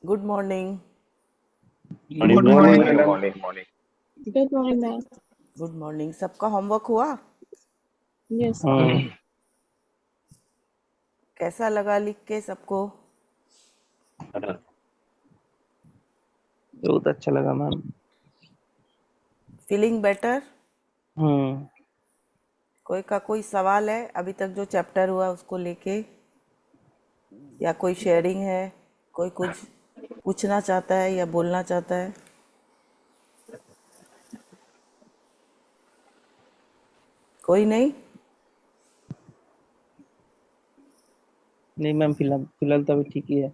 Good morning. Good good morning morning madam. Madam. Morning. Good morning ma'am. Good morning. सबका homework हुआ? Yes. कैसा लगा लिख के सबको? बहुत अच्छा लगा मैम। Feeling better? हम्म कोई सवाल है अभी तक जो चैप्टर हुआ उसको लेके, या कोई शेयरिंग है? कोई कुछ पूछना चाहता है या बोलना चाहता है? कोई नहीं? नहीं मैम, फिलहाल फिलहाल तो अभी ठीक ही है।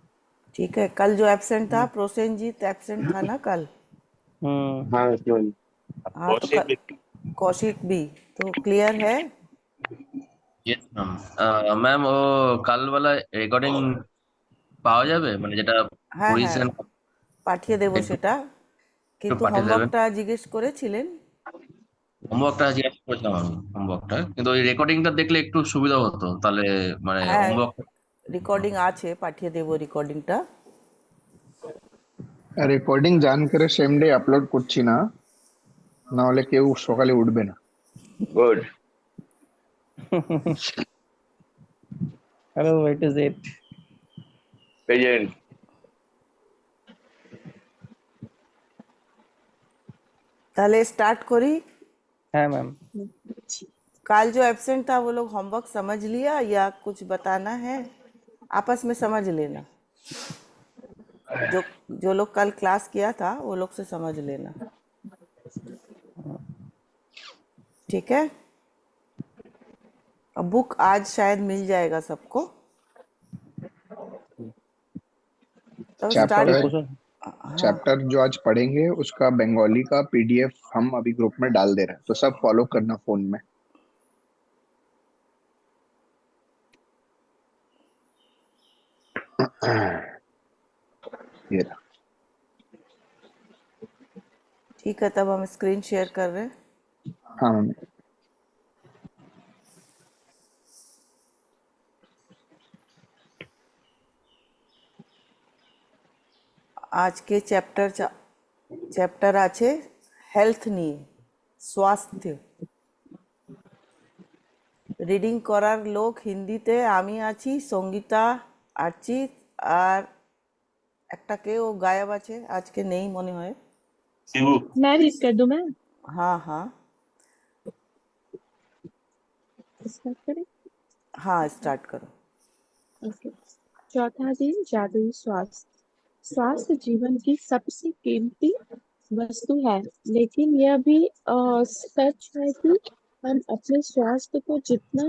ठीक है। कल जो एब्सेंट था, प्रोसेनजीत एब्सेंट था ना कल? हम्म हाँ केवल। हाँ तो कल कौशिक भी तो क्लियर है। Yes ma'am. ম্যাম ও কালবেলা রেকর্ডিং পাওয়া যাবে, মানে যেটা হ্যাঁ হ্যাঁ, পজিশন পাঠিয়ে দেবো একটু সেটা। একটু কিন্তু পাঠিয়ে দেবেন। হোমওয়ার্কটা জিজ্ঞেস করেছিলেন? হোমওয়ার্কটা জিজ্ঞাসা করেছিলাম আমি হোমওয়ার্কটা, কিন্তু ওই রেকর্ডিংটা দেখলে একটু সুবিধা হতো তাহলে, মানে হ্যাঁ, হোমওয়ার্ক। রেকর্ডিং আছে, পাঠিয়ে দেবো রেকর্ডিংটা। রেকর্ডিং জান করে সেম ডে আপলোড করছি না, না হলে কেউ সকালে উঠবে না। Good. Hello, what is it? Present. তাহলে স্টার্ট করি। हाँ मैम। कल जो एब्सेंट था वो लोग होमवर्क समझ लिया या कुछ बताना है? आपस में समझ लेना। जो जो लोग कल क्लास किया था वो लोग से समझ लेना, ठीक है? अब बुक आज शायद मिल जाएगा सबको, तो अभी स्टार्ट। Chapter question. हाँ, चैप्टर जो आज पढ़ेंगे उसका बंगाली का पीडीएफ हम अभी ग्रुप में डाल दे रहे हैं, तो सब फॉलो करना फोन में। ये रहा। ठीक है, तब हम स्क्रीन शेयर कर रहे हैं। हाँ मैम। आज के চ্যাপ্টার আছে হেলথ নিয়ে, স্বাস্থ্য। রিডিং করার লোক হিন্দিতে আমি আছি, সঙ্গীতা আছি, আর একটা কেউ গায়েব আছে, আজকে নেই মনে হয়। शिवू। मैं रीड कर दूं मैं? हाँ हाँ स्टार्ट करें? हाँ, स्टार्ट करो। ओके। चौथा दिन जादुई स्वास्थ्य। स्वास्थ्य जीवन की सबसे कीमती वस्तु है, लेकिन यह भी सच है कि हम अपने स्वास्थ्य को जितना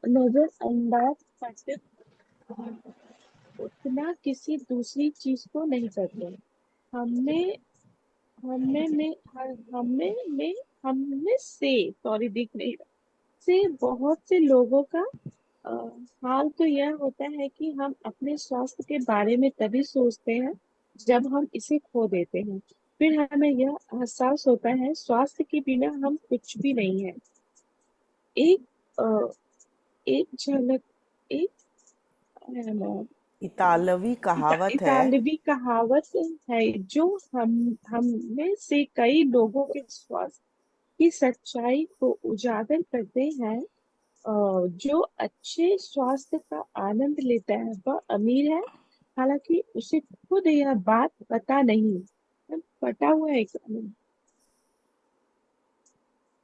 नजरअंदाज करते हैं, उतना किसी दूसरी चीज को नहीं करते। हमने हमने में हमने में हमने से सॉरी दिख नहीं रहा से बहुत से लोगों का अ, हाल तो यह होता है कि हम अपने स्वास्थ्य के बारे में तभी सोचते हैं जब हम इसे खो देते हैं। फिर हमें यह एहसास होता है स्वास्थ्य के बिना हम कुछ भी नहीं है। एक अ, एक झलक एक इतालवी कहावत है। इतालवी कहावत है जो हम में से कई लोगों के स्वास्थ्य की सच्चाई को उजागर करते हैं। जो अच्छे स्वास्थ्य का आनंद लेता है वह अमीर है, हालांकि उसे खुद यह बात पता नहीं। पता हुआ है एग्जाम,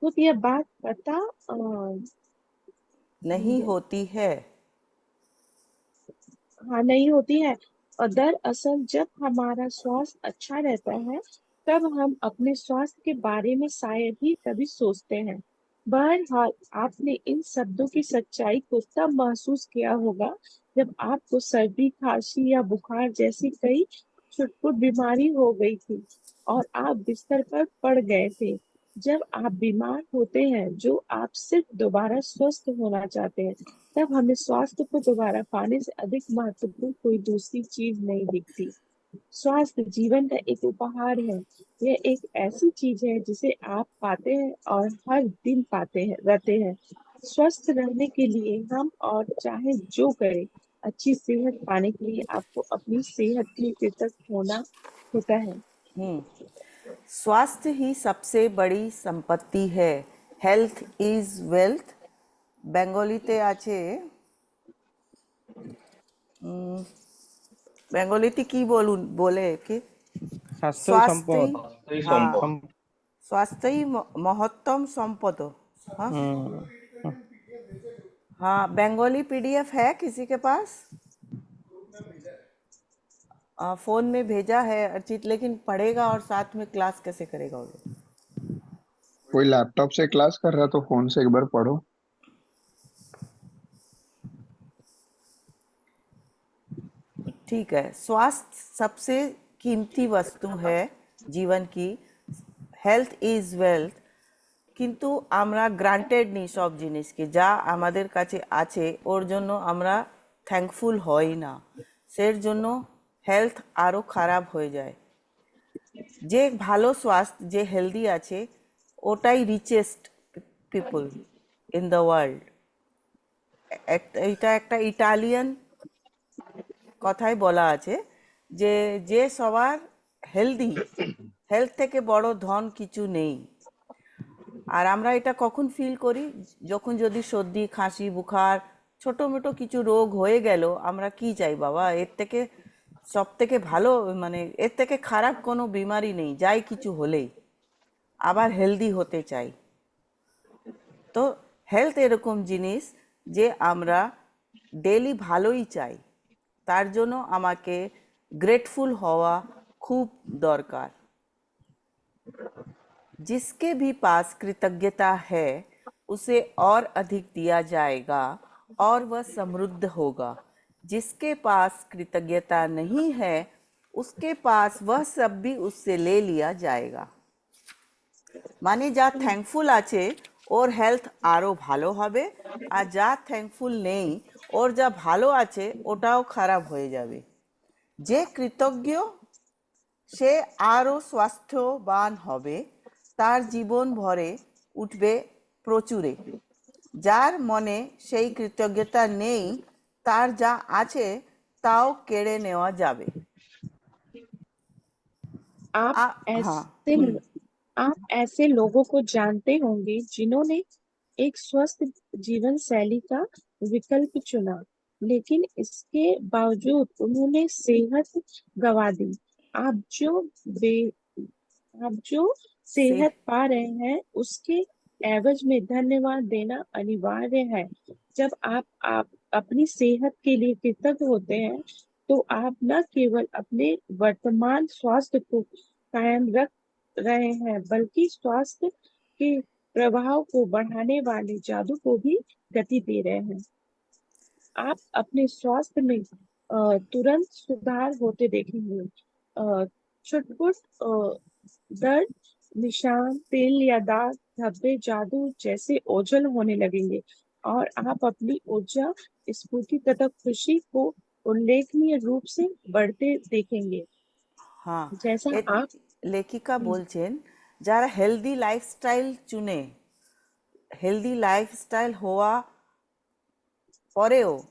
खुद यह बात पता नहीं होती है। हाँ नहीं होती है। और दरअसल जब हमारा स्वास्थ्य अच्छा रहता है तब हम अपने स्वास्थ्य के बारे में शायद ही कभी सोचते हैं। बहरहाल आपने इन शब्दों की सच्चाई को तब महसूस किया होगा जब आपको सर्दी, खांसी या बुखार जैसी कई छुटपुट बीमारी हो गई थी और आप बिस्तर पर पड़ गए थे। जब आप बीमार होते हैं, जो आप सिर्फ दोबारा स्वस्थ होना चाहते हैं, तब हमें स्वास्थ्य को दोबारा पाने से अधिक महत्वपूर्ण कोई दूसरी चीज नहीं दिखती। स्वास्थ्य जीवन का एक उपहार है। यह एक ऐसी चीज है जिसे आप पाते हैं और हर दिन पाते हैं रहते हैं। स्वस्थ रहने के लिए हम और चाहे जो करें, अच्छी सेहत पाने के लिए आपको अपनी सेहत के लिए कृतज्ञ होना होता है। स्वास्थ्य ही सबसे बड़ी संपत्ति है। Health is wealth. বেঙ্গলিতে আছে, বেঙ্গলিতে কি বলুন বলে কি, স্বাস্থ্যই স্বাস্থ্যই, সম্পদ। এই हाँ, সম্ভব। সম- स्वास्थ्य महत्तम संपद। हाँ হুম, हाँ, बंगाली पीडीएफ है किसी के पास? फोन में भेजा है अर्चित, लेकिन पढ़ेगा और साथ में क्लास कैसे करेगा वो लोग? कोई लैपटॉप से क्लास कर रहा तो फोन से एक बार पढ़ो। ठीक है, स्वास्थ्य सबसे कीमती वस्तु है जीवन की। Health is wealth. কিন্তু আমরা গ্রান্টেড নিই সব জিনিসকে, যা আমাদের কাছে আছে ওর জন্য আমরা থ্যাঙ্কফুল হই না, সের জন্য হেলথ আরও খারাপ হয়ে যায়। যে ভালো স্বাস্থ্য, যে হেলদি আছে, ওটাই richest people in the world. এটা একটা ইটালিয়ান কথায় বলা আছে যে যে সবার হেলদি, হেলথ থেকে বড় ধন কিছু নেই। আর আমরা এটা কখন ফিল করি? যখন যদি সর্দি খাঁসি বুখার ছোটো মোটো কিছু রোগ হয়ে গেল, আমরা কি চাই, বাবা এর থেকে সব থেকে ভালো, মানে এর থেকে খারাপ কোনো বিমারি নেই, যাই কিছু হলেই আবার হেলদি হতে চাই। তো হেলথ এরকম জিনিস যে আমরা ডেলি ভালোই চাই, তার জন্য আমাকে গ্রেটফুল হওয়া খুব দরকার। जिसके भी पास कृतज्ञता है उसे और अधिक दिया जाएगा और वह समृद्ध होगा। जिसके पास कृतज्ञता नहीं है उसके पास वह सब भी उससे ले लिया जाएगा। মানে যা থ্যাঙ্কফুল আছে ওর হেলথ আরও ভালো হবে, আর যা থ্যাঙ্কফুল নেই ওর যা ভালো আছে ওটাও খারাপ হয়ে যাবে। যে কৃতজ্ঞ সে আরও স্বাস্থ্যবান হবে, তার জীবন ভরে উঠবে প্রচুরে। যার মনে সেই কৃতজ্ঞতা নেই, তার যা আছে তাও কেড়ে নেওয়া যাবে। आप हाँ, ऐसे आप ऐसे लोगों को जानते होंगे जिन्होंने एक स्वस्थ जीवन शैली का विकल्प चुना, लेकिन इसके बावजूद उन्होंने सेहत गंवा दी। आप जो बे आप जो से सेहत पा रहे हैं उसके एवज में धन्यवाद देना अनिवार्य है। जब आप अपनी सेहत के लिए कृतज्ञ होते हैं तो आप न केवल अपने वर्तमान स्वास्थ्य को कायम रख रहे हैं बल्कि स्वास्थ्य के प्रभाव को बढ़ाने वाले जादू को भी गति दे रहे हैं। आप अपने स्वास्थ्य में तुरंत सुधार होते देखेंगे। छुटपुट दर्द, निशान, तेल या दाग, धब्बे जादू जैसे ओझल होने लगेंगे और आप अपनी ऊर्जा, स्फूर्ति तथा खुशी को उल्लेखनीय रूप से बढ़ते देखेंगे। हाँ, जैसा এ आप লেখিকা বলছেন যারা হেলদি লাইফস্টাইল চুনে, হেলদি লাইফস্টাইল হওয়া পরেও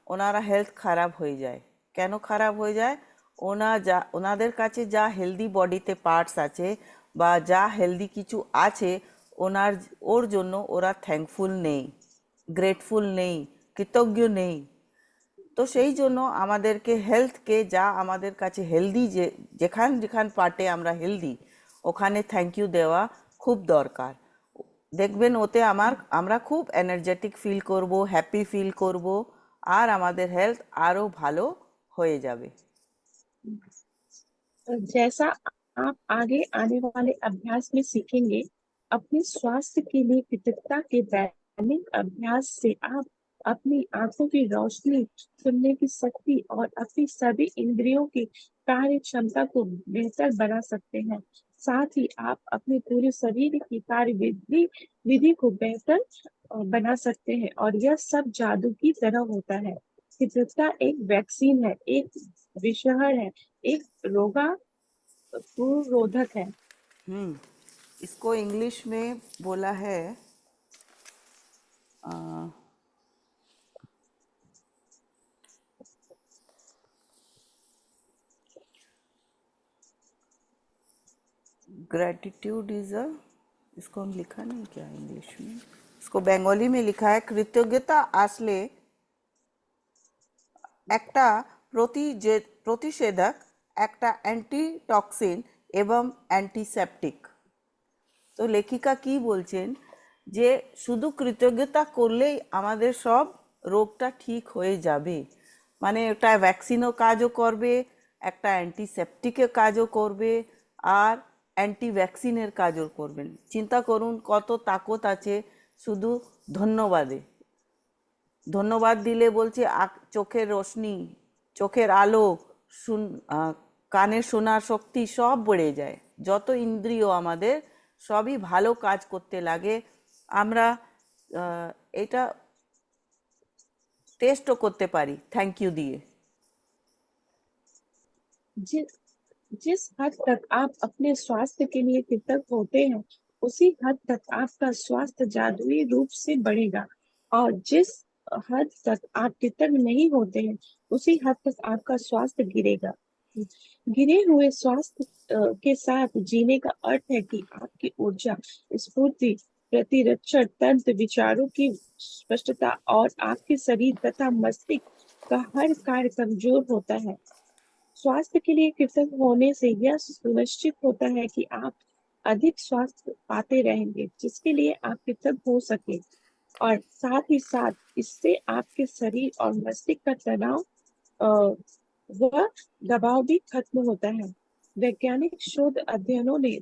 ওনারা হেলথ খারাপ হয়ে যায়। কেন খারাপ হয়ে যায়? ওনাদের কাছে যা হেলদি বডিতে পার্টস আছে বা যা হেলদি কিছু আছে, ওর জন্য ওরা থ্যাঙ্কফুল নেই, গ্রেটফুল নেই, কৃতজ্ঞ নেই। তো সেই জন্য আমাদেরকে হেলথকে, যা আমাদের কাছে হেলদি, যেখান যেখান পার্টে আমরা হেলদি ওখানে থ্যাংক ইউ দেওয়া খুব দরকার। দেখবেন ওতে আমরা খুব এনার্জেটিক ফিল করব, হ্যাপি ফিল করব, আর আমাদের হেলথ আরও ভালো হয়ে যাবে। जैसा आप आगे आने वाले अभ्यास में सीखेंगे, अपने स्वास्थ्य के लिए कृतज्ञता के दैनिक अभ्यास से आप अपनी आंखों की रोशनी, सुनने की शक्ति और अपनी सभी इंद्रियों की कार्य क्षमता को बेहतर बना सकते हैं। साथ ही आप अपने पूरे शरीर की कार्य विधि को बेहतर बना सकते हैं और यह सब जादू की तरह होता है। कृतज्ञता एक वैक्सीन है, एक विषहर है, एक रोधक है। इसको इंग्लिश में बोला है, ग्रैटिट्यूड इज अ, इसको हम लिखा नहीं क्या इंग्लिश में, इसको बंगाली में लिखा है कृतज्ञता आसले একটা প্রতিষেধক, একটা অ্যান্টিটক্সিন এবং অ্যান্টিসেপটিক। তো লেখিকা কি বলছেন যে শুধু কৃতজ্ঞতা করলেই আমাদের সব রোগটা ঠিক হয়ে যাবে, মানে ওটা ভ্যাকসিনও কাজও করবে, একটা অ্যান্টিসেপটিকের কাজও করবে, আর অ্যান্টি ভ্যাকসিনের কাজও করবেন। চিন্তা করুন কত তাকত আছে শুধু ধন্যবাদে। ধন্যবাদ দিলে বলছে চোখের রোশনি, চোখের আলো, কানের শোনার শক্তি সব বেড়ে যায়, যত ইন্দ্রিয় আমাদের সবই ভালো কাজ করতে লাগে। আমরা এটা টেস্টও করতে পারি থ্যাংক ইউ দিয়ে। जिस जिस हद तक आप अपने स्वास्थ्य के लिए कृतज्ञ होते हैं, उसी हद तक आपका स्वास्थ्य जादुई रूप से बढ़ेगा। और जिस हद तक आप कृतज्ञ नहीं होते हैं, उसी हद तक आपका स्वास्थ्य गिरेगा। गिरे हुए स्वास्थ्य के साथ जीने का अर्थ है कि आपकी ऊर्जा, स्फूर्ति, प्रतिरक्षण तंत्र, विचारों की स्पष्टता और आपके शरीर तथा मस्तिष्क का हर कार्य कमजोर होता है। स्वास्थ्य के लिए कृतज्ञ होने से यह सुनिश्चित होता है कि आप अधिक स्वास्थ्य पाते रहेंगे, जिसके लिए आप कृतज्ञ हो सके। और साथ ही साथ इससे आपके शरीर और मस्तिष्क का तनाव व दबाव भी खत्म होता है। वैज्ञानिक शोध अध्ययनों ने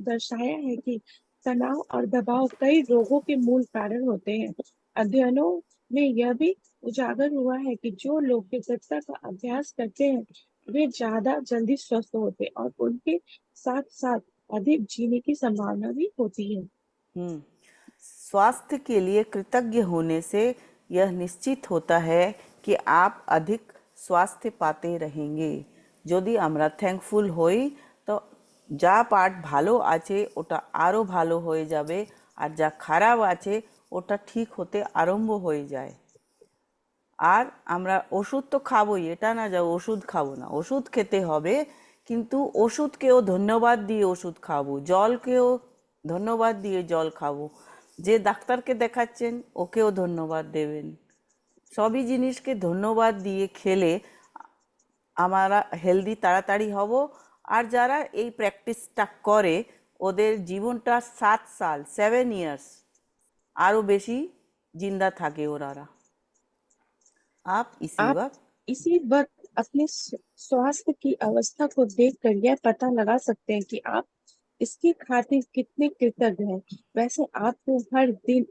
दर्शाया है कि तनाव और दबाव कई रोगों के मूल कारण होते हैं। अध्ययनों में यह भी उजागर हुआ है कि जो लोग कृतज्ञता का अभ्यास करते हैं, वे ज्यादा जल्दी स्वस्थ होते हैं और उनके साथ साथ अधिक जीने की संभावना भी होती है। स्वास्थ्य के लिए कृतज्ञ होने से यह निश्चित होता है कि आप अधिक स्वास्थ्य पाते रहेंगे। যদি আমরা থ্যাঙ্কফুল হই তো যা পার্ট ভালো আছে ওটা আরও ভালো হয়ে যাবে, আর যা খারাপ আছে ওটা ঠিক হতে আরম্ভ হয়ে যায়। আর আমরা ওষুধ তো খাবোই, এটা না যে ওষুধ খাবো না, ওষুধ খেতে হবে, কিন্তু ওষুধকেও ধন্যবাদ দিয়ে ওষুধ খাবো, জলকেও ধন্যবাদ দিয়ে জল খাবো, যে ডাক্তারকে দেখাচ্ছেন ওকেও ধন্যবাদ দেবেন। সবই জিনিসকে ধন্যবাদ দিয়ে খেলে আমরা হেলদি তাড়াতাড়ি হব। আর যারা এই প্র্যাকটিসটা করে ওদের জীবনটা 7 সাল 7 ইয়ার্স আরও বেশি জিন্দা থাকে ওরা। आप इसी वक्त अपने स्वास्थ्य की अवस्था को देखकर यह पता लगा सकते हैं कि आप इसकी खातिर कितने कृतज्ञ हैं। वैसे आपको हर दिन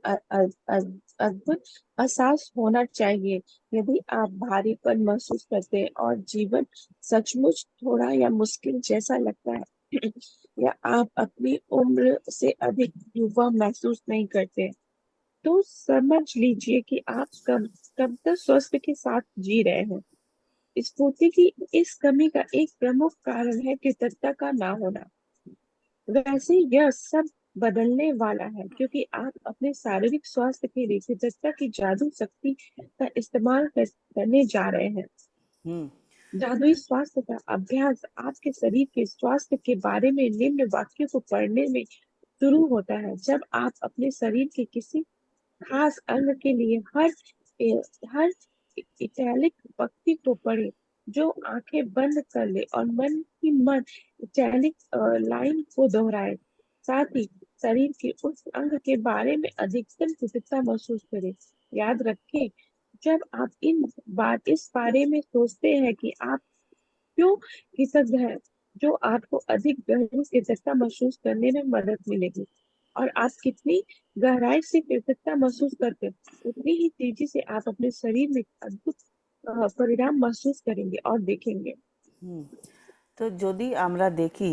अद्भुत एहसास होना चाहिए। यदि आप भारीपन महसूस करते हैं और जीवन सचमुच थोड़ा या मुश्किल जैसा लगता है, या आप अपनी उम्र से अधिक युवा महसूस नहीं करते, तो समझ लीजिए कि आप कब तक स्वास्थ्य के साथ जी रहे हैं। स्फूर्ति की इस कमी का एक प्रमुख कारण है कृतज्ञता का ना होना। वैसे यह सब बदलने वाला है, क्योंकि आप अपने शारीरिक स्वास्थ्य के लिए कृतज्ञता की जादू शक्ति का इस्तेमाल करने जा रहे हैं। जादुई स्वास्थ्य का अभ्यास आपके शरीर के स्वास्थ्य के बारे में निम्न वाक्यों को पढ़ने में शुरू होता है। जब आप अपने शरीर के किसी खास अंग के लिए हर इटैलिक पंक्ति को पढ़े, जो आंखें बंद कर ले और मन ही मन इटैलिक लाइन को दोहराए, साथ ही शरीर के उस अंग के बारे में अधिकतम कृतज्ञता महसूस करें। याद रखें, जब आप इस बारे में सोचते हैं कि आप क्यों कृतज्ञ हैं, जो आपको अधिक गहरी कृतज्ञता महसूस करने में मदद मिलेगी। और आप कितनी गहराई से कृतज्ञता महसूस करते, उतनी ही तेजी से आप अपने शरीर में अद्भुत परिणाम महसूस करेंगे और देखेंगे। তো যদি আমরা দেখি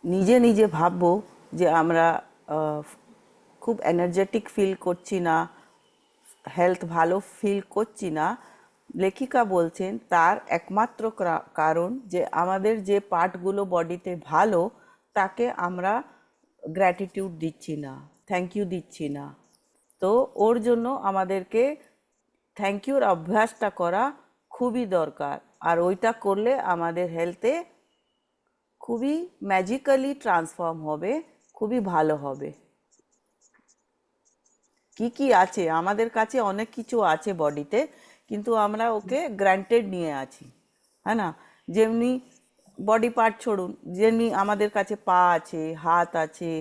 নিজে নিজে ভাববো যে আমরা খুব এনার্জেটিক ফিল করছি না, হেলথ ভালো ফিল করছি না, লেখিকা বলছেন তার একমাত্র কারণ যে আমাদের যে পার্টগুলো বডিতে ভালো তাকে আমরা গ্র্যাটিটিউড দিচ্ছি না, থ্যাংক ইউ দিচ্ছি না। তো ওর জন্য আমাদেরকে থ্যাংক ইউর অভ্যাসটা করা খুবই দরকার, আর ওইটা করলে আমাদের হেলথে খুবই ম্যাজিক্যালি ট্রান্সফর্ম হবে, খুবই ভালো হবে। কি কি আছে আমাদের কাছে, অনেক কিছু আছে বডিতে, কিন্তু আমরা ওকে গ্রান্টেড নিয়ে আছি, হ্যাঁ না? যেমনি বডি পার্ট ছড়ুন, যেমনি আমাদের কাছে পা আছে, হাত আছে,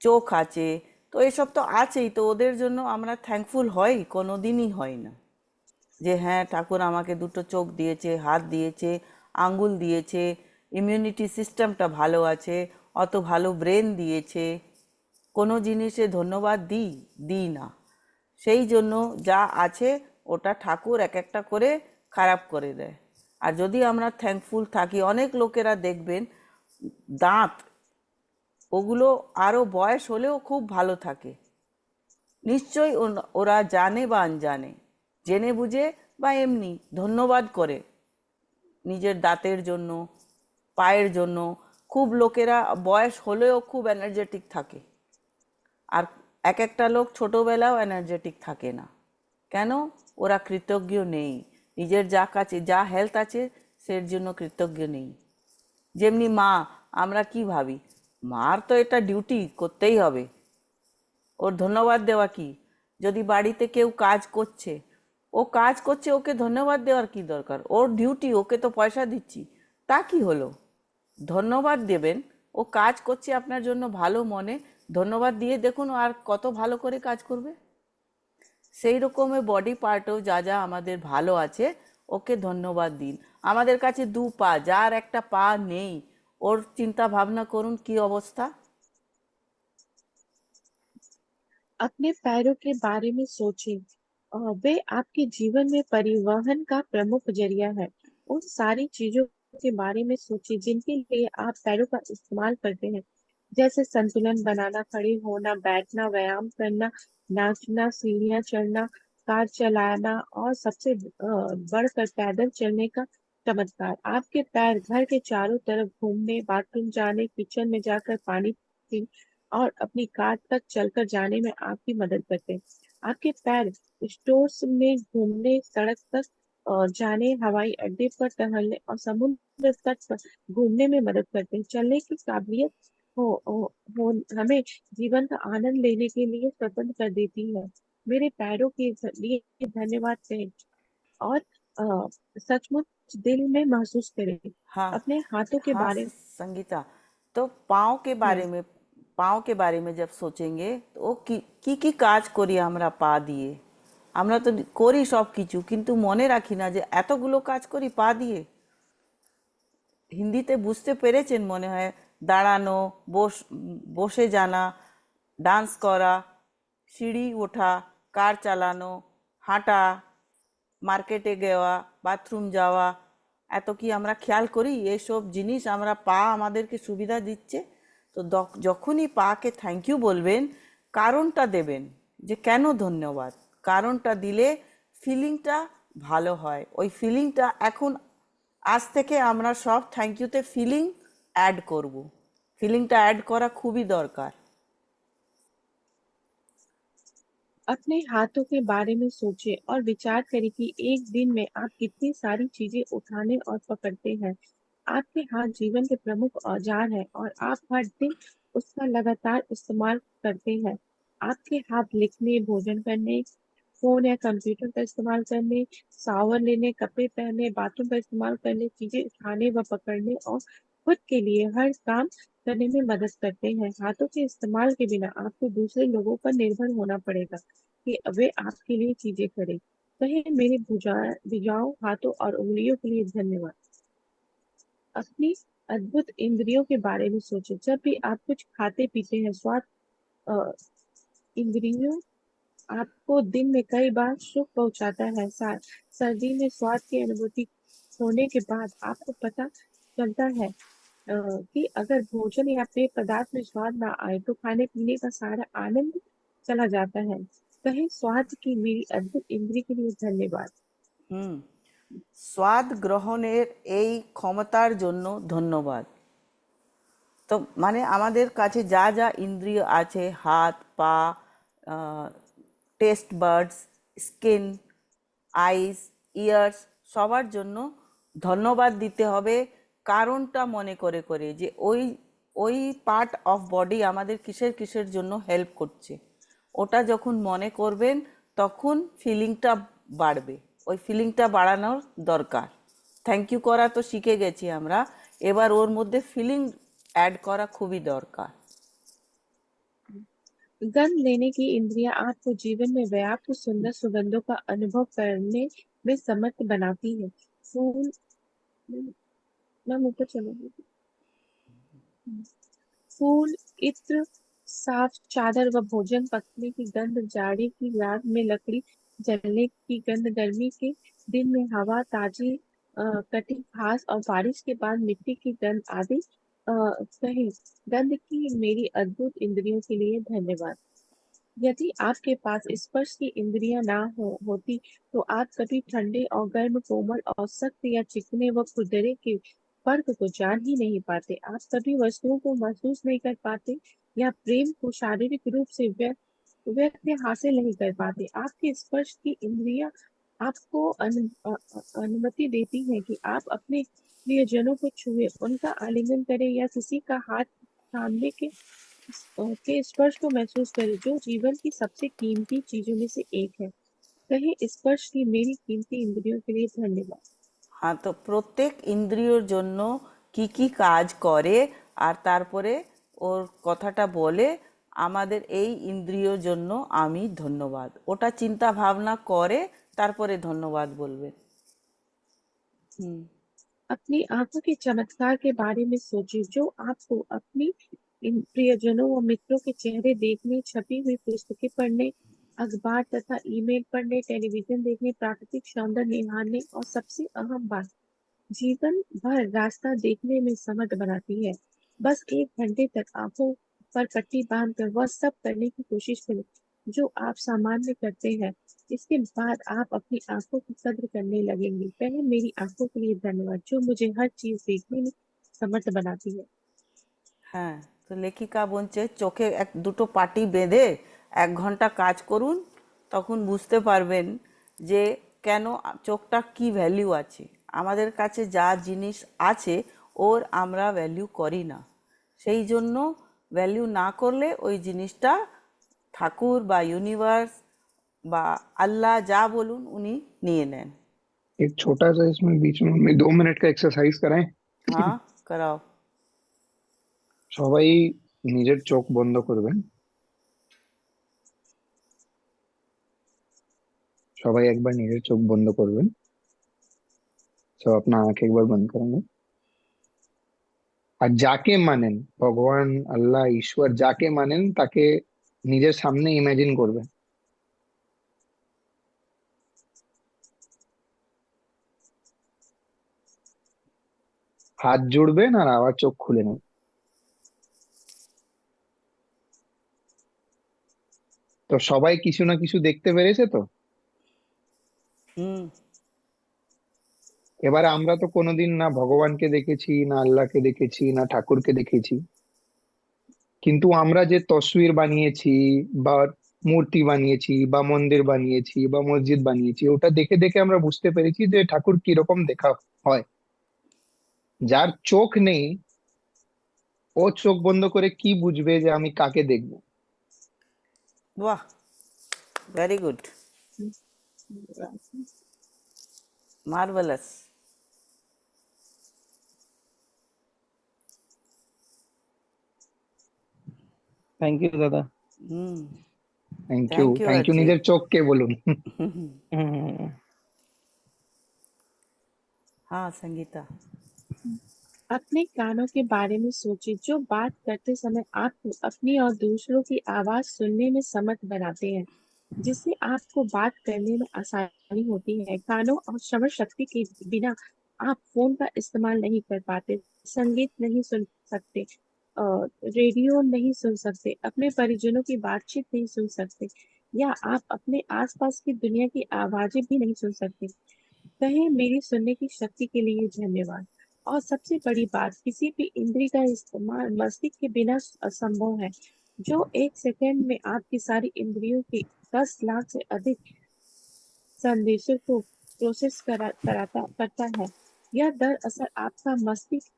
চোখ আছে, তো এসব তো আছেই, তো ওদের জন্য আমরা থ্যাঙ্কফুল হই? কোনো দিনই হয় না যে হ্যাঁ ঠাকুর আমাকে দুটো চোখ দিয়েছে, হাত দিয়েছে, আঙ্গুল দিয়েছে, ইমিউনিটি সিস্টেমটা ভালো আছে, অত ভালো ব্রেন দিয়েছে। কোনো জিনিসে ধন্যবাদ দিই না। সেই জন্য যা আছে ওটা ঠাকুর এক একটা করে খারাপ করে দেয়। আর যদি আমরা থ্যাঙ্কফুল থাকি, অনেক লোকেরা দেখবেন দাঁত ওগুলো আরও বয়স হলেও খুব ভালো থাকে। নিশ্চয়ই ওরা জানে বা আনজানে, জেনে বুঝে বা এমনি ধন্যবাদ করে নিজের দাঁতের জন্য, পায়ের জন্য। খুব লোকেরা বয়স হলেও খুব এনার্জেটিক থাকে, আর এক একটা লোক ছোটোবেলাও এনার্জেটিক থাকে না। কেন? ওরা কৃতজ্ঞ নেই, নিজের যা কাছে যা হেলথ আছে সের জন্য কৃতজ্ঞ নেই। যেমনি মা, আমরা কি ভাবি, মার তো এটা ডিউটি করতেই হবে, ওর ধন্যবাদ দেওয়া কি? যদি বাড়িতে কেউ কাজ করছে, ও কাজ করছে, ওকে ধন্যবাদ দেওয়ার কি দরকার? ওর ডিউটি, ওকে তো পয়সা দিচ্ছি, তা কি হলো? ধন্যবাদ দেবেন, ও কাজ করছে আপনার জন্য ভালো মনে, ধন্যবাদ দিয়ে দেখুন আর কত ভালো করে কাজ করবে। সেই রকমের বডি পার্টও যা যা আমাদের ভালো আছে ওকে ধন্যবাদ দিন। আমাদের কাছে দু পা, যার একটা পা নেই, ওর চিন্তা ভাবনা করুন কি অবস্থা। अपने पैरों के बारे में सोचें। वे आपके जीवन में परिवहन का प्रमुख जरिया है। उन सारी चीजों के बारे में सोचें जिनके लिए आप पैरों का इस्तेमाल करते हैं, जैसे संतुलन बनाना, खड़े होना, बैठना, व्यायाम करना, नाचना, सीढ़ियाँ चढ़ना, कार चलाना और सबसे बढ़कर पैदल चलने का चमत्कार। आपके पैर घर के चारों तरफ घूमने, बाथरूम जाने, किचन में जाकर पानी पीने और अपनी कार तक चलकर जाने में आपकी मदद करते हैं। आपके पैर स्टोर्स में घूमने, सड़क तक जाने, हवाई अड्डे पर टहलने और समुद्र तट पर घूमने में मदद करते हैं। चलने की काबिलियत हो हमें जीवन का आनंद लेने के लिए स्वतंत्र कर देती है। मेरे पैरों के लिए धन्यवाद कहें और सचमुच दिल में महसूस करें। हाँ अपने हाथों के हाँ बारे संगीता, तो पाँव के में बारे में, পাও কে বারে মে জব সোচেঙ্গে তো ও কি কি কাজ করি আমরা পা দিয়ে? আমরা তো করি সব কিছু, কিন্তু মনে রাখি না যে এতগুলো কাজ করি পা দিয়ে। হিন্দিতে বুঝতে পেরেছেন মনে হয়। দাঁড়ানো, বসে জানা, ডান্স করা, সিঁড়ি ওঠা, কার চালানো, হাঁটা, মার্কেটে যাওয়া, বাথরুম যাওয়া, এত কি আমরা খেয়াল করি? এইসব জিনিস আমরা পা আমাদেরকে সুবিধা দিচ্ছে। তো যখনই পাকে থ্যাংক ইউ বলবেন, কারণটা দেবেন যে কেন ধন্যবাদ। কারণটা দিলে ফিলিংটা ভালো হয়। ওই ফিলিংটা এখন আজ থেকে আমরা সব থ্যাংক ইউতে ফিলিং অ্যাড করব। ফিলিংটা অ্যাড করা খুবই দরকার। अपने हाथों के बारे में सोचें और विचार करें कि एक दिन में आप कितनी सारी चीजें उठाने और पकड़ते हैं। आपके हाथ जीवन के प्रमुख औजार हैं और आप हर दिन उसका लगातार इस्तेमाल करते हैं। आपके हाथ लिखने, भोजन करने, फोन या कंप्यूटर का इस्तेमाल करने, शावर लेने, कपड़े पहनने, बाथरूम का इस्तेमाल करने, चीजें उठाने व पकड़ने और खुद के लिए हर काम करने में मदद करते हैं। हाथों के इस्तेमाल के बिना आपको दूसरे लोगों पर निर्भर होना पड़ेगा कि वे आपके लिए चीजें करें। कहें, मेरे भुजाओं, हाथों और उंगलियों के लिए धन्यवाद। अपनी अद्भुत इंद्रियों के बारे में सोचें। जब भी आप कुछ खाते पीते हैं, स्वाद अ, इंद्रियों आपको दिन में कई बार सुख पहुंचाता है। सर्दी में स्वाद की अनुभूति होने के बाद आपको पता चलता है कि अगर भोजन या पेय पदार्थ में स्वाद ना आए तो खाने पीने का सारा आनंद चला जाता है। कहें, स्वाद की मेरी अद्भुत इंद्री के लिए धन्यवाद। হুম, স্বাদ গ্রহণের এই ক্ষমতার জন্য ধন্যবাদ। তো মানে আমাদের কাছে যা যা ইন্দ্রিয় আছে, হাত, পা, টেস্ট বাডস, স্কিন, আইস, ইয়ার্স, সবার জন্য ধন্যবাদ দিতে হবে কারণটা মনে করে করে যে ওই ওই পার্ট অফ বডি আমাদের কিসের কিসের জন্য হেল্প করছে, ওটা যখন মনে করবেন তখন ফিলিংটা বাড়বে। ওই ফিলিংটা বাড়ানোর দরকার। থ্যাংক ইউ করা তো শিখে গেছি আমরা, এবার ওর মধ্যে ফিলিং অ্যাড করা খুবই দরকার। गंध लेने की इंद्रियां आपको जीवन में व्याप्त सुंदर सुगंधों का अनुभव करने में समर्थ बनाती है। फूल, मैं ऊपर चलूंगी। फूल, इत्र, साफ चादर व भोजन पकने की गंध, जाड़े की रात में लकड़ी जलने की गंध, गर्मी के दिन में हवा, ताजी कटी घास और बारिश के बाद मिट्टी की गंध आदि कहीं गंध की मेरी अद्भुत इंद्रियों के लिए धन्यवाद। यदि आपके पास स्पर्श की इंद्रियां ना होती तो आप कभी ठंडे और गर्म, कोमल और सख्त या चिकने व खुरदरे के फर्क को जान ही नहीं पाते। आप कभी वस्तुओं को महसूस नहीं कर पाते या प्रेम को शारीरिक रूप से व्यक्त हासिल नहीं कर पाते। आपके स्पर्श की इंद्रियां आपको अनुमति देती है कि आप अपने प्रियजनों को छुए, उनका आलिंगन करें या किसी का हाथ थामने के स्पर्श को महसूस करें, जो जीवन की सबसे कीमती चीजों में से एक है। कहे स्पर्श की मेरी कीमती इंद्रियों के लिए धन्यवाद। হ্যাঁ, তো প্রত্যেক ইন্দ্রিয়র জন্য কি কি কাজ করে আর তারপরে ওর কথাটা বলে আমাদের এই ইন্দ্রিয়র জন্য আমি ধন্যবাদ, ওটা চিন্তা ভাবনা করে তারপরে ধন্যবাদ বলবে। হুম। अपनी आंखों के चमत्कार के बारे में सोचिए, जो आपको अपनी इन प्रियजनों व मित्रों के चेहरे देखने, छपी हुई पुस्तकें पढ़ने, अखबार तथा ईमेल पढ़ने, टेलीविजन देखने, प्राकृतिक सौंदर्य निहारने और सबसे अहम बात, जीवन भर रास्ता देखने में समर्थ बनाती है। बस 1 घंटे तक आंखों पर पट्टी बांधकर वह सब करने की कोशिश करें जो आप सामान्य करते हैं। इसके बाद आप अपनी आंखों की कद्र करने लगेंगे। पहले मेरी आंखों के लिए धन्यवाद, जो मुझे हर चीज देखने में समर्थ बनाती है। হ্যাঁ, তো লেখিকা বলছে চোখে দুটো পাটি বেঁধে 1 ঘন্টা কাজ করুন, তখন বুঝতে পারবেন যে কেন চোখটা কি ভ্যালু আছে। আমাদের কাছে যা জিনিস আছে ওর আমরা ভ্যালু করি না, সেই জন্য ভ্যালু না করলে ওই জিনিসটা ঠাকুর বা ইউনিভার্স বা আল্লাহ যা বলুন উনি নিয়ে নেন। एक छोटा सा इसमें बीच में 2 मिनट का एक्सरसाइज कराएं। হ্যাঁ, করাও। সবাই নিজের চোখ বন্ধ করবেন। সবাই একবার নিজের চোখ বন্ধ করবেন। सब अपना आंख एक बार बंद करेंगे আর যাকে মানেন, ভগবান, আল্লাহ, ঈশ্বর যাকে মানেন তাকে নিজের সামনে ইমাজিন করবেন। হাত জুড়বেন আর আবার চোখ খুলে নেবেন। তো সবাই কিছু না কিছু দেখতে পেরেছে তো? হুম। এবারে আমরা তো কোনোদিন না ভগবানকে দেখেছি, না আল্লাহকে দেখেছি, না ঠাকুরকে দেখেছি, কিন্তু আমরা যে তসবির বানিয়েছি বা মূর্তি বানিয়েছি বা মন্দির বানিয়েছি বা মসজিদ বানিয়েছি, ওটা দেখে দেখে আমরা বুঝতে পেরেছি যে ঠাকুর কিরকম দেখা হয়। যার চোখ নেই ও চোখ বন্ধ করে কি বুঝবে যে আমি কাকে দেখবো? বাহ, very good, marvellous. Thank you দাদা। হুম। Thank you, thank you thank you আছে। নিজের চোখকে বলুন। हाँ संगीता। अपने कानों के बारे में सोचिए, जो बात करते समय आपको अपनी और दूसरों की आवाज सुनने में समर्थ बनाते हैं, जिससे आपको बात करने में आसानी होती है। कानों और श्रवण शक्ति के बिना आप फोन का इस्तेमाल नहीं कर पाते, संगीत नहीं सुन सकते, रेडियो नहीं सुन सकते, अपने परिजनों की बातचीत नहीं सुन सकते, या आप अपने आसपास की दुनिया की आवाजें भी नहीं सुन सकते। कहें मेरी सुनने की शक्ति के लिए धन्यवाद। और सबसे बड़ी बात, किसी भी इंद्री का इस्तेमाल मस्तिष्क के बिना असंभव है, जो 1 सेकंड में आपकी सारी इंद्रियों के 10 लाख से अधिक संदेशों को प्रोसेस करता है। यह दरअसल आपका मस्तिष्क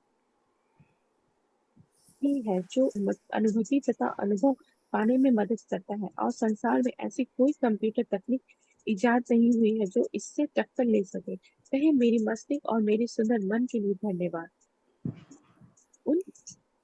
ही है जो अनुभूति तथा अनुभव पाने में मदद करता है, और संसार में ऐसी कोई कंप्यूटर तकनीक इजाद नहीं हुई है जो इससे टक्कर ले सके। कहे मेरी मस्तिष्क और मेरे सुंदर मन के लिए धन्यवाद। उन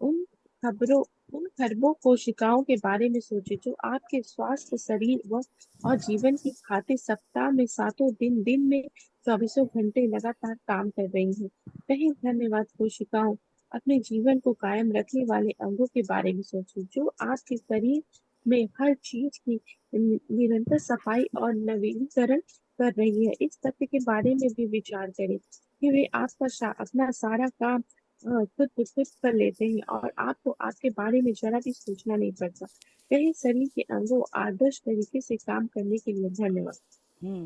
उन खबरों उन खरबों कोशिकाओं के बारे में सोचे जो आपके स्वास्थ्य शरीर व और जीवन की खातिर सप्ताह में 7 दिन, दिन में 24 घंटे लगातार काम कर रही हैं। कहीं धन्यवाद कोशिकाओं, अपने जीवन को कायम रखने वाले अंगों के बारे में सोचो जो आपके शरीर में हर चीज की निरंतर सफाई और नवीनीकरण कर रही है। इस तथ्य के बारे में भी विचार करें कि वे अपना सारा काम खुद ब खुद कर लेते हैं और आपको आपके बारे में जरा भी सोचना नहीं पड़ता। कहीं शरीर के अंगों आदर्श तरीके से काम करने के लिए धन्यवाद।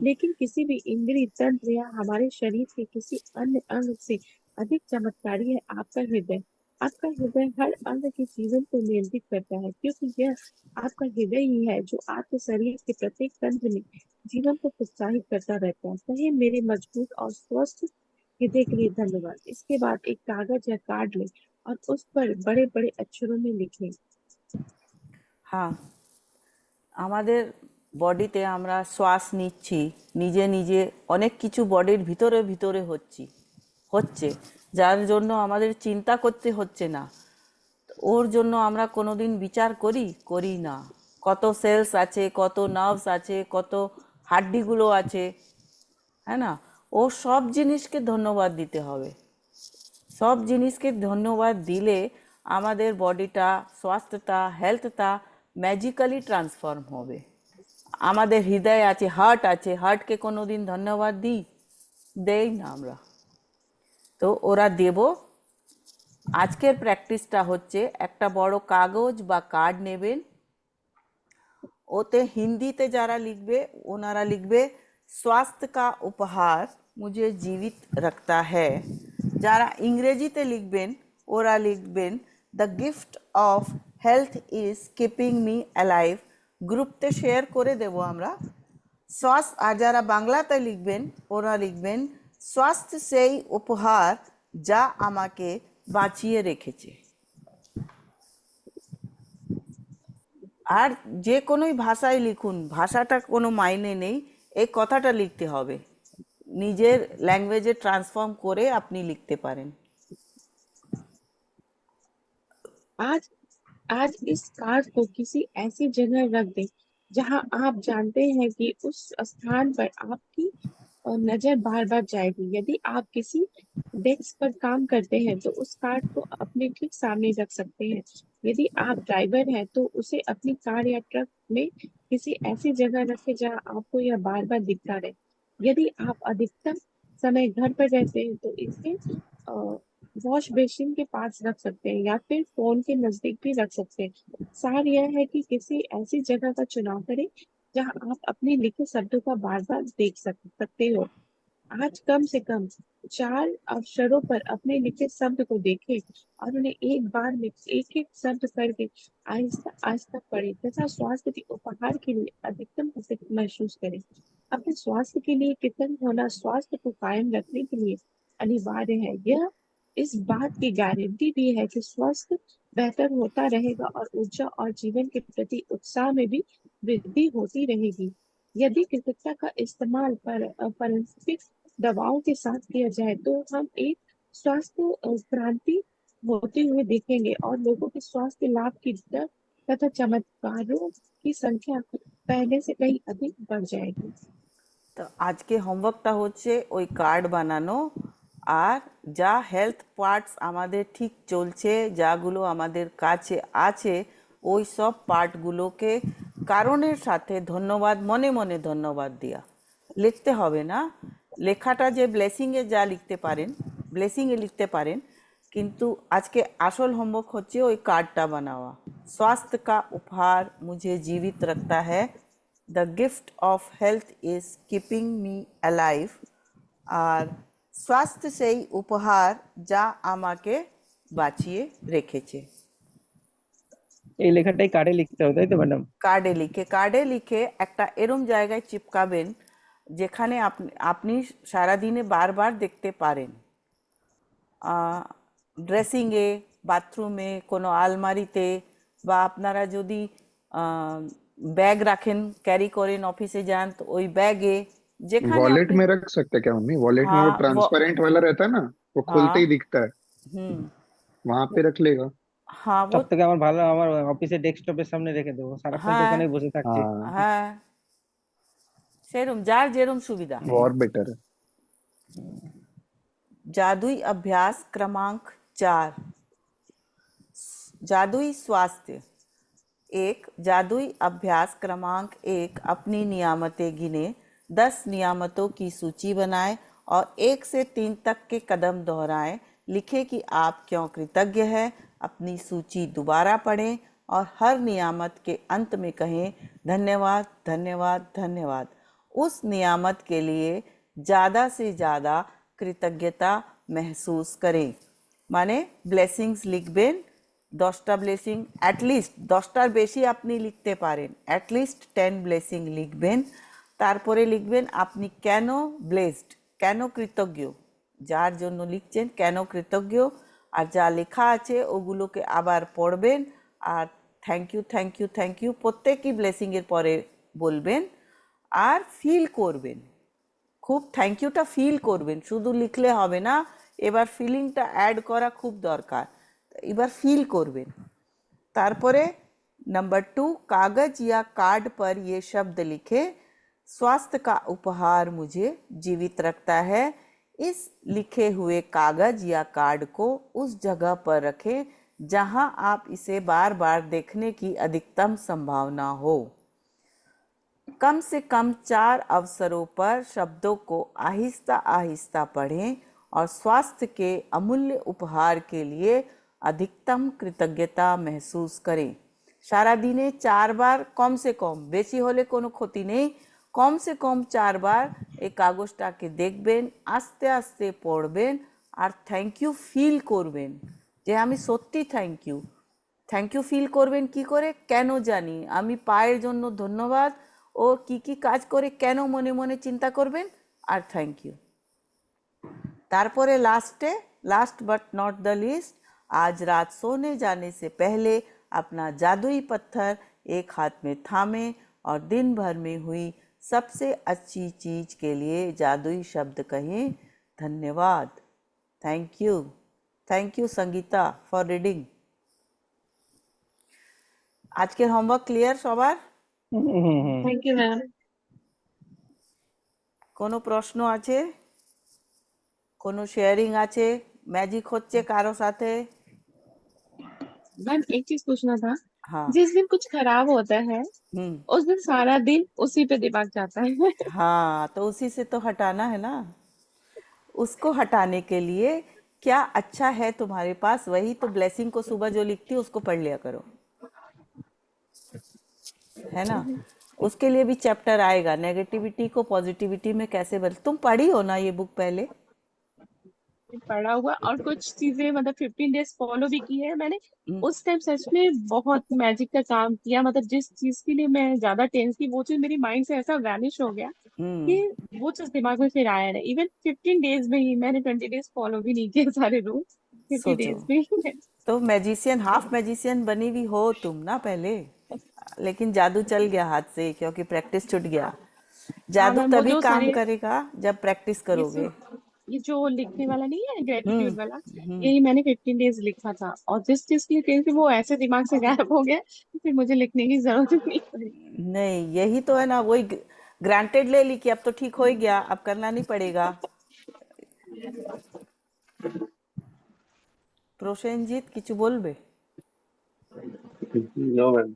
लेकिन किसी भी इंद्रिय तंत्र या हमारे शरीर के किसी अन्य अंग से अधिक चमत्कारी है आपका हृदय। आपका हृदय हर अंग के जीवन को नियंत्रित करता है, क्योंकि यह आपका हृदय ही है जो आपके शरीर के प्रत्येक तंत्र में जीवन को प्रोत्साहित करता रहता है। कहे मेरे मजबूत और स्वस्थ हृदय के लिए धन्यवाद। इसके बाद एक कागज या कार्ड लें और उस पर बड़े बड़े अक्षरों में लिखें। হ্যাঁ, আমাদের বডিতে আমরা শ্বাস নিচ্ছি, নিজে নিজে অনেক কিছু বডির ভিতরে ভিতরে হচ্ছে, যার জন্য আমাদের চিন্তা করতে হচ্ছে না। ওর জন্য আমরা কোনোদিন বিচার করি না। কত সেলস আছে, কত নার্ভস আছে, কত হাড্ডিগুলো আছে, হ্যাঁ না? ও সব জিনিসকে ধন্যবাদ দিতে হবে। সব জিনিসকে ধন্যবাদ দিলে আমাদের বডিটা, স্বাস্থ্যটা, হেলথটা ম্যাজিক্যালি ট্রান্সফর্ম হবে। আমাদের হৃদয় আছে, হার্ট আছে, হার্টকে কোনো দিন ধন্যবাদ দেই না আমরা। তো ওরা দেব। আজকের প্র্যাকটিসটা হচ্ছে একটা বড় কাগজ বা কার্ড নেবেন, ওতে হিন্দিতে যারা লিখবে ওনারা লিখবে स्वास्थ्य का उपहार मुझे जीवित रखता है। যারা ইংরেজিতে লিখবেন ওরা লিখবেন the gift of health is keeping me alive. গ্রুপতে শেয়ার করে দেব আমরা। আর যারা বাংলাতে লিখবেন ওরা লিখবেন স্বাস্থ্য সেই উপহার যা আমাকে বাঁচিয়ে রেখেছে। আর যে কোনোই ভাষায় লিখুন, ভাষাটা কোনো মাইনে নেই, এই কথাটা লিখতে হবে। নিজের ল্যাঙ্গুয়েজে ট্রান্সফর্ম করে আপনি লিখতে পারেন। आज इस कार्ड को किसी ऐसी जगह रख दें जहां आप जानते हैं कि उस स्थान पर आपकी नजर बार बार जाएगी। यदि आप किसी डेस्क पर काम करते हैं तो उस कार्ड को अपने ठीक सामने रख सकते हैं। यदि आप ड्राइवर हैं तो उसे अपनी कार या ट्रक में किसी ऐसी जगह रखें जहां आपको यह बार बार दिखता रहे। यदि आप अधिकतम समय घर पर रहते हैं तो इसे वॉश बेसिन के पास रख सकते हैं या फिर फोन के नजदीक भी रख सकते हैं। सार यह है कि किसी ऐसी जगह का चुनाव करें जहां आप अपने लिखे शब्दों का बार बार देख सकते हो। आज कम से कम 4 अक्षरों पर अपने लिखे शब्द को देखें और उन्हें एक बार में एक एक शब्द करके आहिस्ता आहिस्ता पढ़ें तथा स्वास्थ्य के उपहार के लिए अधिकतम कृतज्ञ महसूस करें। अपने स्वास्थ्य के लिए कृतज्ञ होना स्वास्थ्य को कायम रखने के लिए अनिवार्य है। यह इस बात की गारंटी भी है कि स्वास्थ्य बेहतर होता रहेगा और ऊर्जा और जीवन के प्रति उत्साह में भी वृद्धि होती रहेगी। यदि कृतज्ञता का इस्तेमाल पारंपरिक दवाओं के साथ किया जाए तो हम एक स्वास्थ्य क्रांति होते हुए देखेंगे और लोगों के स्वास्थ्य लाभ की दर तथा चमत्कारों की संख्या पहले से कहीं अधिक बढ़ जाएगी। তো আজকে হোমওয়ার্কটা হচ্ছে ওই কার্ড বানানো, আর যা হেলথ পার্টস আমাদের ঠিক চলছে, যাগুলো আমাদের কাছে আছে, ওই সব পার্টগুলোকে কারণের সাথে ধন্যবাদ, মনে মনে ধন্যবাদ দেওয়া। লিখতে হবে না, লেখাটা যে ব্লেসিংয়ে যা লিখতে পারেন ব্লেসিংয়ে লিখতে পারেন, কিন্তু আজকে আসল হোমওয়ার্ক হচ্ছে ওই কার্ডটা বানাওয়া। स्वास्थ्य का उपहार मुझे जीवित रखता है, the gift of health is keeping me alive. আর স্বাস্থ্য সেই উপহার যা আমাকে বাঁচিয়ে রেখেছে। এই লেখাটাই কার্ডে লিখতে হবে, তাই তো ম্যাডাম? কার্ডে লিখে একটা এরম জায়গায় চিপকাবেন যেখানে আপনি সারাদিনে বারবার দেখতে পারেন। ড্রেসিংয়ে, বাথরুমে, কোনো আলমারিতে, বা আপনারা যদি ব্যাগ রাখেন, ক্যারি করেন, অফিসে যান, তো ওই ব্যাগে যেখানে वॉलेट আপনি, में रख सकते हैं क्या मम्मी? वॉलेट में वो हाँ ट्रांसपेरेंट वाला रहता है ना, वो हाँ, खुलते ही दिखता है, হুম, वहां पे रख लेगा। हाँ वो, সব থেকে আমার ভালো, আমার অফিসে ডেস্কটপের সামনে রেখে দেবো, সারাক্ষণ তো হ্যাঁ ওখানেই বসে থাকছি। हाँ, হ্যাঁ, সেরম যার যেরম সুবিধা। वो और बेटर है। जादुई अभ्यास क्रमांक 4, जादुई स्वास्थ्य। जादुई अभ्यास क्रमांक 1, अपनी नियामतें गिने, 10 नियामतों की सूची बनाएं और 1 से 3 तक के कदम दोहराएं। लिखें कि आप क्यों कृतज्ञ हैं। अपनी सूची दोबारा पढ़ें और हर नियामत के अंत में कहें धन्यवाद, धन्यवाद, धन्यवाद। उस नियामत के लिए ज़्यादा से ज़्यादा कृतज्ञता महसूस करें। माने ब्लेसिंग्स लिखবেন, 10টা ব্লেসিং, অ্যাটলিস্ট 10টার বেশি আপনি লিখতে পারেন, অ্যাটলিস্ট 10 ব্লেসিং লিখবেন। তারপরে লিখবেন আপনি কেন ব্লেসড, কেন কৃতজ্ঞ, যার জন্য লিখছেন কেন কৃতজ্ঞ, আর যা লেখা আছে ওগুলোকে আবার পড়বেন, আর thank you, thank you, thank you প্রত্যেকই ব্লেসিংয়ের পরে বলবেন, আর ফিল করবেন, খুব থ্যাংক ইউটা ফিল করবেন, শুধু লিখলে হবে না, এবার ফিলিংটা অ্যাড করা খুব দরকার, এবার ফিল করবেন। তারপরে नंबर 2, कागज या कार्ड पर ये शब्द लिखे, स्वास्थ्य का उपहार मुझे जीवित रखता है। इस लिखे हुए कागज या कार्ड को उस जगह पर रखें जहां आप इसे बार बार देखने की अधिकतम संभावना हो। कम से कम 4 अवसरों पर शब्दों को आहिस्ता आहिस्ता पढ़ें और स्वास्थ्य के अमूल्य उपहार के लिए अधिकतम कृतज्ञता महसूस करें। সারা দিনে 4 বার, কম সে কম, বেশি হলে কোনো ক্ষতি নেই, কম সে কম 4 বার এই কাগজটাকে দেখবেন, আস্তে আস্তে পড়বেন, আর থ্যাংক ইউ ফিল করবেন যে আমি সত্যি thank you. Thank you feel করবেন কি করে, কেন জানি, আমি পায়ের জন্য ধন্যবাদ, ও কি কি কাজ করে কেন মনে মনে চিন্তা করবেন, আর থ্যাংক ইউ। তারপরে লাস্টে, last but not the list, आज रात सोने जाने से पहले अपना जादुई पत्थर एक हाथ में थामे और दिन भर में हुई सबसे अच्छी चीज के लिए जादुई शब्द कहें धन्यवाद। Thank you Sangeeta for reading. আজকের হোমওয়ার্ক ক্লিয়ার সবার? Thank you ma'am. কোনো প্রশ্ন আছে, কোনো শেয়ারিং আছে, ম্যাজিক হচ্ছে কারো সাথে? मैम एक चीज पूछना था, हाँ, जिस दिन कुछ खराब होता है हम्म, उस दिन सारा दिन उसी पे दिमाग जाता है। हाँ, तो उसी से तो हटाना है ना। उसको हटाने के लिए क्या अच्छा है तुम्हारे पास, वही तो ब्लेसिंग को सुबह जो लिखती है उसको पढ़ लिया करो, है ना। उसके लिए भी चैप्टर आएगा, नेगेटिविटी को पॉजिटिविटी में कैसे बदल, तुम पढ़ी हो ना ये बुक पहले? पढ़ा हुआ, और कुछ चीजें मतलब 15 डेज फॉलो भी की है मैंने। हम्म, उस टाइम सच में बहुत मैजिक का काम किया, मतलब जिस चीज के लिए मैं ज्यादा टेंस थी वो चीज मेरी माइंड से ऐसा वैनिश हो गया हम्म, कि वो चीज दिमाग में फिर आया नहीं। इवन 15 डेज में ही मैंने 20 डेज फॉलो भी नहीं किए सारे रूल, 50 सोचो, डेज में ही। तो मैजिशियन, हाफ मैजिशियन बनी हुई हो तुम ना पहले, लेकिन जादू चल गया हाथ से क्योंकि प्रैक्टिस छूट गया। हाँ जादू मैम, वो तभी जो काम सारे करेगा जब प्रैक्टिस ये करोगे। ये जो लिखने वाला नहीं है हम्म, ग्रेटिट्यूड वाला, हम्म, यही मैंने 15 डेज लिखा था, और जिस चीज के लिए टेंस थी वो ऐसे दिमाग से गायब हो गया, फिर मुझे लिखने की जरूरत ही नहीं पड़ी। नहीं यही तो है ना, वही ग्रांटेड ले ली कि अब तो ठीक हो ही गया, अब करना नहीं पड़ेगा। প্রসেনজিৎ কিছু বলবে? No ma'am.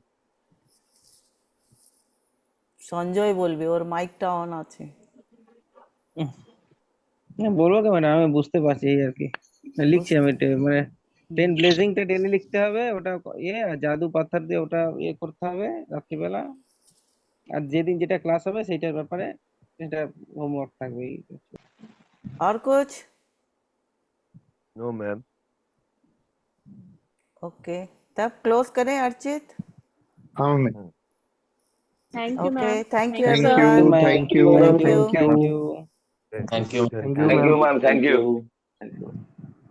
সঞ্জয় বলবে, ওর মাইকটা অন আছে। বলবো কেমন, আমি বুঝতে পারছি এই আর কি। লিখছি আমি মানে 10 ব্লেজিংটা ডেলি লিখতে হবে, ওটা আর জাদু পাথর দিয়ে ওটা করতে হবে রাত্রিবেলা, আর যেদিন যেটা ক্লাস হবে সেইটার ব্যাপারে এটা হোমওয়ার্ক থাকবে এই। और कुछ? No ma'am. ओके, तब क्लोज करें अर्चित। हाँ mummy, thank you okay, ma'am. Thank you thank thank you you, sir. Everyone, thank you, thank you. Thank you, thank you. Thank you. Thank you ma'am, thank you.